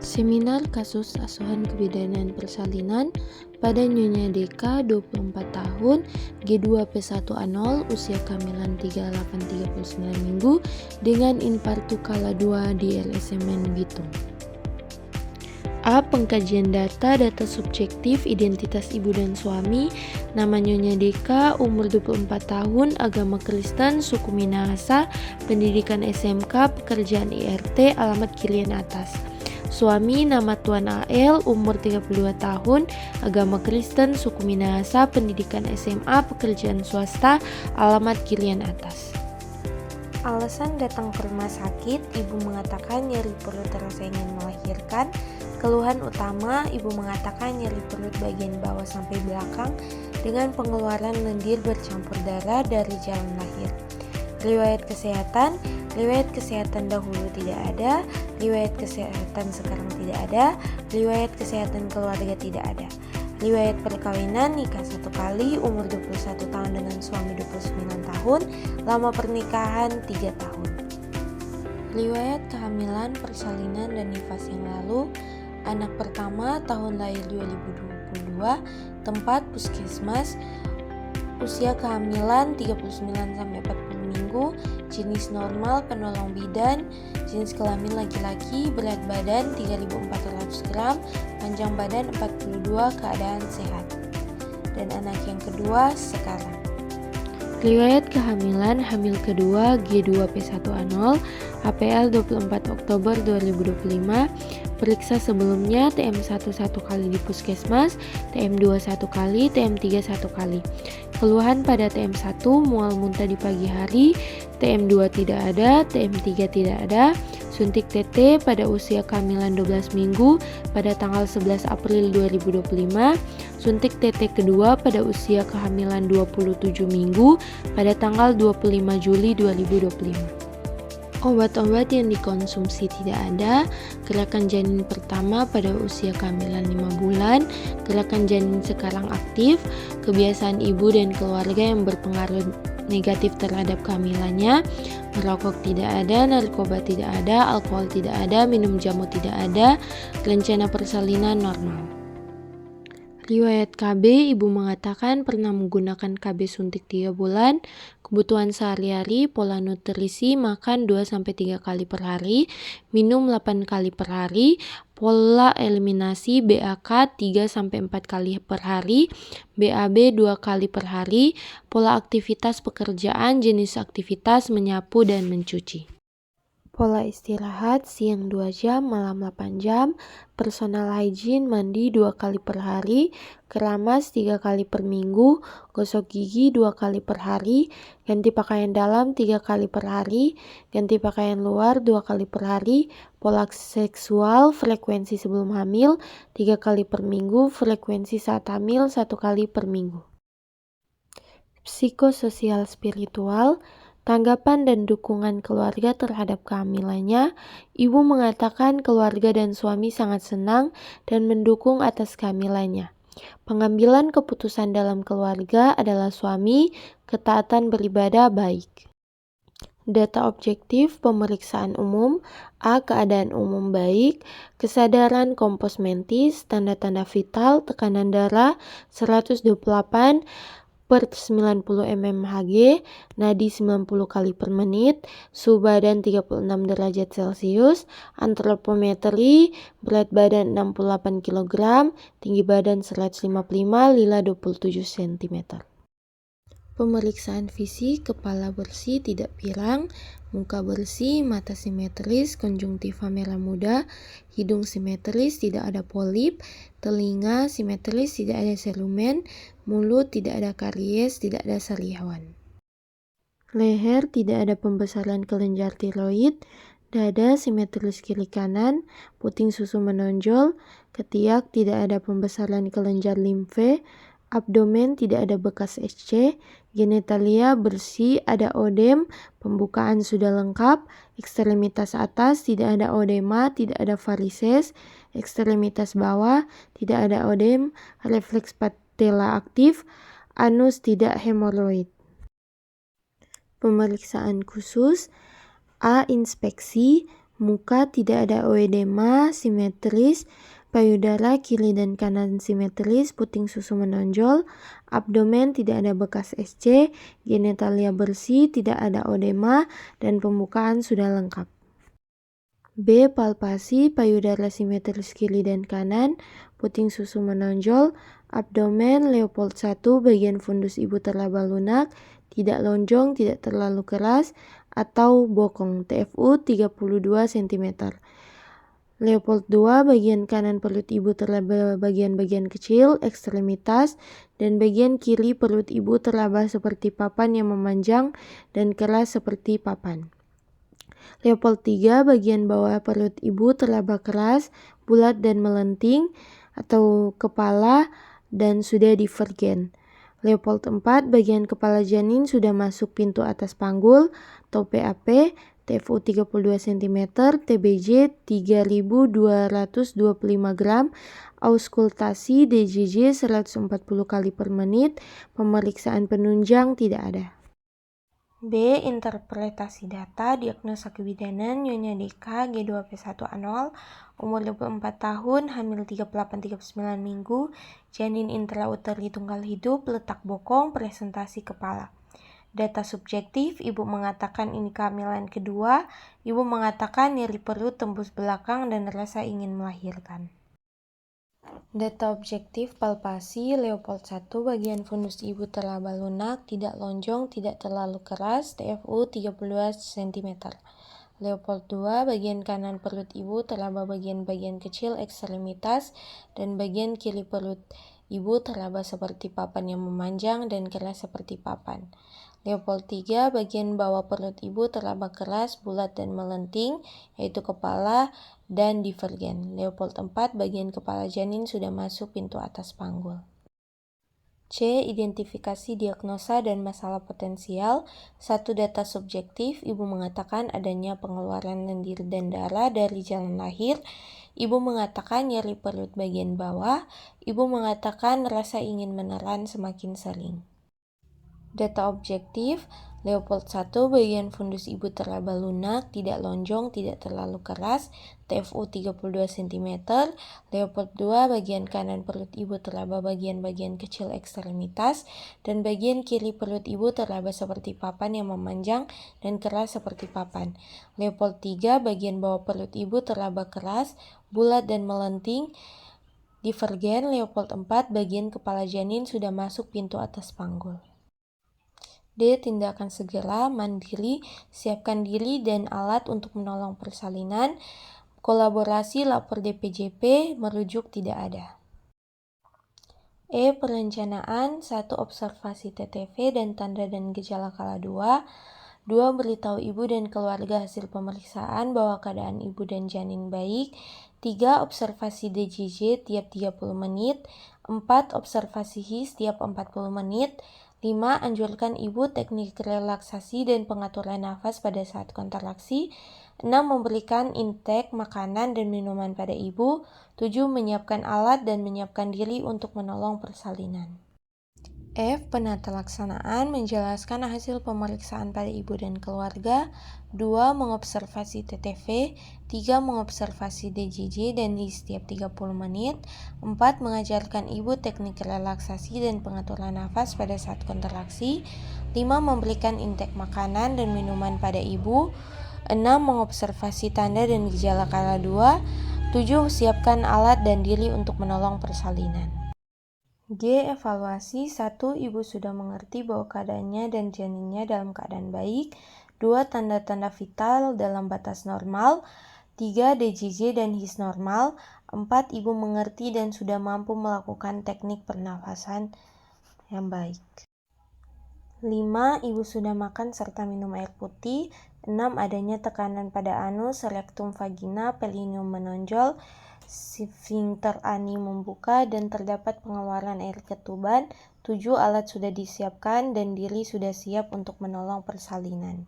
Seminar kasus asuhan kebidanan persalinan pada Nyonya Deka 24 tahun, G2P1A0, usia kehamilan 38-39 minggu dengan infartu kala 2 di RSMN Bitung. A. Pengkajian data subjektif identitas ibu dan suami. Nama Nyonya Deka, umur 24 tahun, agama Kristen, suku Minahasa, pendidikan SMK, pekerjaan IRT, alamat kirian atas. Suami nama Tuan AL, umur 32 tahun, agama Kristen, suku Minahasa, pendidikan SMA, pekerjaan swasta, alamat kirian atas. Alasan datang ke rumah sakit, ibu mengatakan nyeri perut terasa ingin melahirkan. Keluhan utama, ibu mengatakan nyeri perut bagian bawah sampai belakang dengan pengeluaran lendir bercampur darah dari jalan lahir. Riwayat kesehatan dahulu tidak ada, riwayat kesehatan sekarang tidak ada, riwayat kesehatan keluarga tidak ada. Riwayat perkawinan, nikah 1 kali, umur 21 tahun dengan suami 29 tahun, lama pernikahan 3 tahun. Riwayat kehamilan, persalinan, dan nifas yang lalu. Anak pertama tahun lahir 2022, tempat puskesmas, usia kehamilan 39-40 minggu, jenis normal, penolong bidan, jenis kelamin laki-laki, berat badan 3.400 gram, panjang badan 42, keadaan sehat. Dan anak yang kedua sekarang. Riwayat kehamilan, hamil kedua G2P1A0, HPL 24 Oktober 2025, periksa sebelumnya TM1 1 kali di puskesmas, TM2 1 kali, TM3 1 kali. Keluhan pada TM1, mual muntah di pagi hari, TM2 tidak ada, TM3 tidak ada. Suntik TT pada usia kehamilan 12 minggu pada tanggal 11 April 2025. Suntik TT kedua pada usia kehamilan 27 minggu pada tanggal 25 Juli 2025. Obat-obat yang dikonsumsi tidak ada. Gerakan janin pertama pada usia kehamilan 5 bulan. Gerakan janin sekarang aktif. Kebiasaan ibu dan keluarga yang berpengaruh negatif terhadap kehamilannya. Merokok tidak ada, narkoba tidak ada, alkohol tidak ada, minum jamu tidak ada. Rencana persalinan normal. Riwayat KB, ibu mengatakan pernah menggunakan KB suntik 3 bulan. Kebutuhan sehari-hari, pola nutrisi, makan 2-3 kali per hari, minum 8 kali per hari, pola eliminasi BAK 3-4 kali per hari, BAB 2 kali per hari, pola aktivitas pekerjaan, jenis aktivitas, menyapu dan mencuci. Pola istirahat, siang 2 jam, malam 8 jam, personal hygiene, mandi 2 kali per hari, keramas 3 kali per minggu, gosok gigi 2 kali per hari, ganti pakaian dalam 3 kali per hari, ganti pakaian luar 2 kali per hari, pola seksual, frekuensi sebelum hamil 3 kali per minggu, frekuensi saat hamil 1 kali per minggu. Psikososial spiritual, tanggapan dan dukungan keluarga terhadap kehamilannya. Ibu mengatakan keluarga dan suami sangat senang dan mendukung atas kehamilannya. Pengambilan keputusan dalam keluarga adalah suami, ketaatan beribadah baik. Data objektif pemeriksaan umum. A. Keadaan umum baik, kesadaran kompos mentis, tanda-tanda vital, tekanan darah 128/90 mmHg, nadi 90 kali per menit, suhu badan 36 derajat Celcius, antropometri, berat badan 68 kg, tinggi badan 155, lila 27 cm. Pemeriksaan fisik, kepala bersih, tidak pirang, muka bersih, mata simetris, konjungtiva merah muda, hidung simetris, tidak ada polip, telinga simetris, tidak ada serumen, mulut tidak ada karies, tidak ada sariawan. Leher tidak ada pembesaran kelenjar tiroid, dada simetris kiri kanan, puting susu menonjol, ketiak tidak ada pembesaran kelenjar limfe, abdomen tidak ada bekas SC, genitalia bersih, ada odem, pembukaan sudah lengkap, ekstremitas atas tidak ada odema, tidak ada varises, ekstremitas bawah tidak ada odem, refleks patella aktif, anus tidak hemoroid. Pemeriksaan khusus, A. Inspeksi, Muka tidak ada oedema, simetris, payudara kiri dan kanan simetris, puting susu menonjol, abdomen tidak ada bekas SC, genitalia bersih, tidak ada odema, dan pembukaan sudah lengkap. B. Palpasi, payudara simetris kiri dan kanan, puting susu menonjol, abdomen Leopold 1 bagian fundus ibu terlaba lunak, tidak lonjong, tidak terlalu keras, atau bokong, TFU 32 cm. Leopold 2 bagian kanan perut ibu terlaba bagian-bagian kecil, ekstremitas, dan bagian kiri perut ibu terlaba seperti papan yang memanjang dan keras seperti papan. Leopold 3 bagian bawah perut ibu terlaba keras, bulat dan melenting atau kepala dan sudah divergen. Leopold 4 bagian kepala janin sudah masuk pintu atas panggul atau PAP, TFU 32 cm, TBJ 3225 gram, auskultasi DJJ 140 kali per menit, pemeriksaan penunjang tidak ada. B. Interpretasi data, diagnosa kebidanan, Nyonya Deka, G2P1A0, umur 24 tahun, hamil 38-39 minggu, janin intrauteri tunggal hidup, letak bokong, presentasi kepala. Data subjektif, ibu mengatakan ini kehamilan kedua, ibu mengatakan nyeri perut tembus belakang dan rasa ingin melahirkan. Data objektif palpasi Leopold 1 bagian fundus ibu terlaba lunak, tidak lonjong, tidak terlalu keras, TFU 32 cm. Leopold 2 bagian kanan perut ibu terlaba bagian-bagian kecil ekstremitas dan bagian kiri perut ibu terlaba seperti papan yang memanjang dan keras seperti papan. Leopold 3 bagian bawah perut ibu terlaba keras, bulat dan melenting, yaitu kepala dan divergen. Leopold 4 bagian kepala janin sudah masuk pintu atas panggul. C. Identifikasi diagnosa dan masalah potensial. 1. Data subjektif, ibu mengatakan adanya pengeluaran lendir dan darah dari jalan lahir. Ibu mengatakan nyeri perut bagian bawah. Ibu mengatakan rasa ingin menelan semakin sering. Data objektif, Leopold 1 bagian fundus ibu terlaba lunak, tidak lonjong, tidak terlalu keras, TFU 32 cm. Leopold 2 bagian kanan perut ibu terlaba bagian-bagian kecil ekstremitas dan bagian kiri perut ibu terlaba seperti papan yang memanjang dan keras seperti papan. Leopold 3 bagian bawah perut ibu terlaba keras, bulat dan melenting, divergen. Leopold 4 bagian kepala janin sudah masuk pintu atas panggul. D. Tindakan segera, mandiri, siapkan diri dan alat untuk menolong persalinan, kolaborasi lapor DPJP, merujuk tidak ada. E. Perencanaan, 1. Observasi TTV dan tanda dan gejala kala 2. 2. Beritahu ibu dan keluarga hasil pemeriksaan bahwa keadaan ibu dan janin baik. 3. Observasi DJJ tiap 30 menit. 4. Observasi HIS tiap 40 menit. 5. Anjurkan ibu teknik relaksasi dan pengaturan nafas pada saat kontraksi. 6. Memberikan intake makanan dan minuman pada ibu. 7. Menyiapkan alat dan menyiapkan diri untuk menolong persalinan. F. Penata laksanaan, menjelaskan hasil pemeriksaan pada ibu dan keluarga. 2. Mengobservasi TTV. 3. Mengobservasi DJJ dan HIS setiap 30 menit. 4. Mengajarkan ibu teknik relaksasi dan pengaturan nafas pada saat kontraksi. 5. Memberikan intake makanan dan minuman pada ibu. 6. Mengobservasi tanda dan gejala kala 2. 7. Siapkan alat dan diri untuk menolong persalinan. G. Evaluasi. 1. Ibu sudah mengerti bahwa keadaannya dan janinnya dalam keadaan baik. 2. Tanda-tanda vital dalam batas normal. 3. DJJ dan HIS normal. 4. Ibu mengerti dan sudah mampu melakukan teknik pernafasan yang baik. 5. Ibu sudah makan serta minum air putih. 6. Adanya tekanan pada anus, rektum vagina, perineum menonjol, sfinkter ani membuka dan terdapat pengeluaran air ketuban. 7. Alat sudah disiapkan dan diri sudah siap untuk menolong persalinan.